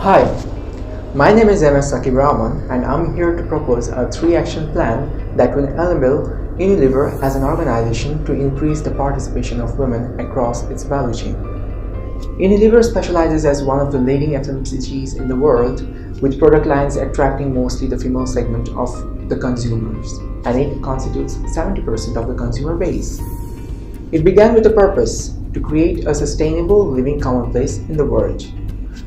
Hi, my name is Sakib Rahman and I'm here to propose a three-action plan that will enable Unilever as an organization to increase the participation of women across its value chain. Unilever specializes as one of the leading FMCGs in the world, with product lines attracting mostly the female segment of the consumers, and it constitutes 70% of the consumer base. It began with a purpose to create a sustainable living commonplace in the world.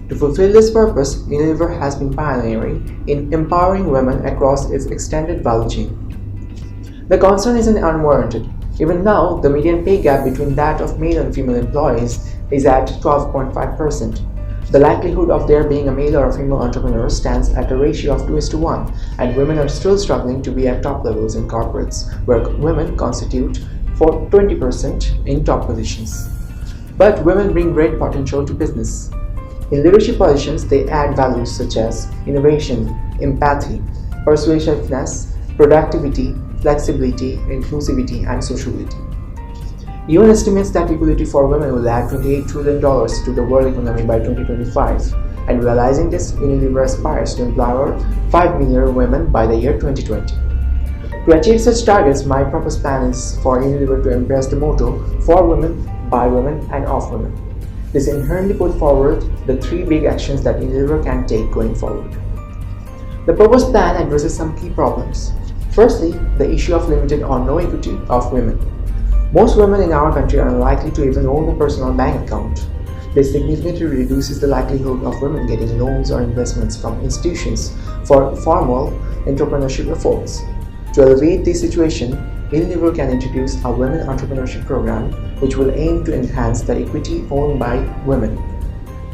To fulfill this purpose, Unilever has been pioneering in empowering women across its extended value chain. The concern isn't unwarranted. Even now, the median pay gap between that of male and female employees is at 12.5%. The likelihood of there being a male or a female entrepreneur stands at a ratio of 2:1, and women are still struggling to be at top levels in corporates, where women constitute for 20% in top positions. But women bring great potential to business. In leadership positions, they add values such as innovation, empathy, persuasiveness, productivity, flexibility, inclusivity, and sociability. UN estimates that equality for women will add $28 trillion to the world economy by 2025, and realizing this, Unilever aspires to empower 5 million women by the year 2020. To achieve such targets, my proposed plan is for Unilever to embrace the motto, for women, by women, and of women. This inherently put forward the three big actions that Unilever can take going forward. The proposed plan addresses some key problems. Firstly, the issue of limited or no equity of women. Most women in our country are unlikely to even own a personal bank account. This significantly reduces the likelihood of women getting loans or investments from institutions for formal entrepreneurship efforts. To alleviate this situation, Unilever can introduce a women entrepreneurship program which will aim to enhance the equity owned by women.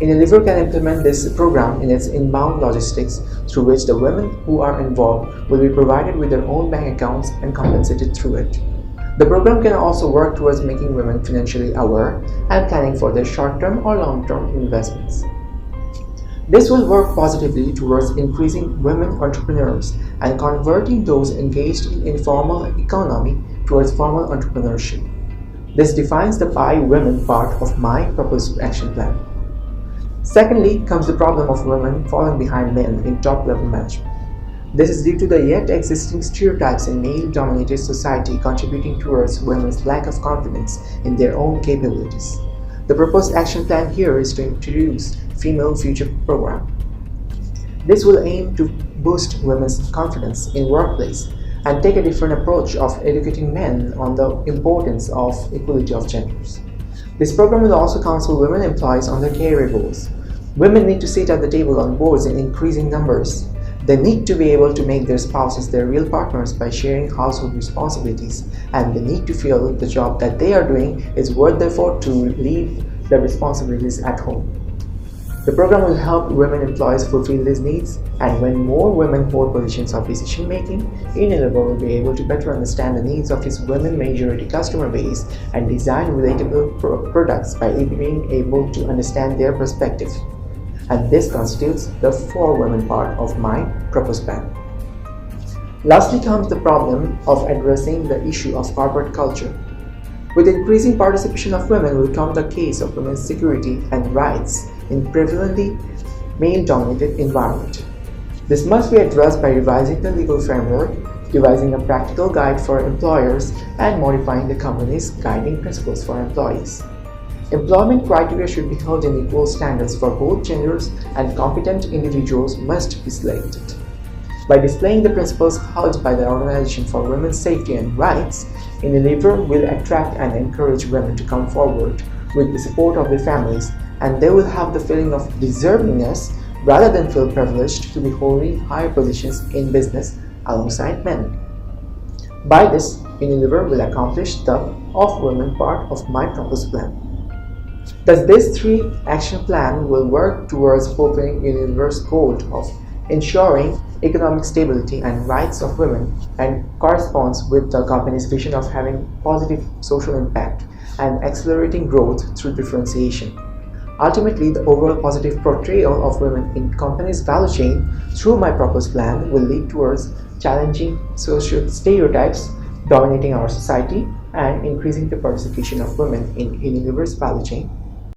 Unilever can implement this program in its inbound logistics, through which the women who are involved will be provided with their own bank accounts and compensated through it. The program can also work towards making women financially aware and planning for their short-term or long-term investments. This will work positively towards increasing women entrepreneurs and converting those engaged in informal economy towards formal entrepreneurship. This defines the by women part of my proposed action plan. Secondly comes the problem of women falling behind men in top-level management. This is due to the yet existing stereotypes in male-dominated society contributing towards women's lack of confidence in their own capabilities. The proposed action plan here is to introduce Female Future Program. This will aim to boost women's confidence in workplace and take a different approach of educating men on the importance of equality of genders. This program will also counsel women employees on their career goals. Women need to sit at the table on boards in increasing numbers. They need to be able to make their spouses their real partners by sharing household responsibilities, and they need to feel the job that they are doing is worth the effort to leave the responsibilities at home. The program will help women employees fulfill these needs, and when more women hold positions of decision making, Unilever will be able to better understand the needs of its women majority customer base and design relatable products by being able to understand their perspective. And this constitutes the for women part of my proposed plan. Lastly comes the problem of addressing the issue of corporate culture. With increasing participation of women will come the case of women's security and rights in prevalently male-dominated environment. This must be addressed by revising the legal framework, devising a practical guide for employers, and modifying the company's guiding principles for employees. Employment criteria should be held in equal standards for both genders, and competent individuals must be selected. By displaying the principles held by the Organization for Women's Safety and Rights, Unilever will attract and encourage women to come forward with the support of their families, and they will have the feeling of deservingness rather than feel privileged to be holding higher positions in business alongside men. By this, Unilever will accomplish the of women part of my proposed plan. Thus, this three-action plan will work towards fulfilling Unilever's goal of ensuring economic stability and rights of women, and corresponds with the company's vision of having positive social impact and accelerating growth through differentiation. Ultimately, the overall positive portrayal of women in company's value chain through my proposed plan will lead towards challenging social stereotypes dominating our society and increasing the participation of women in Unilever's value chain.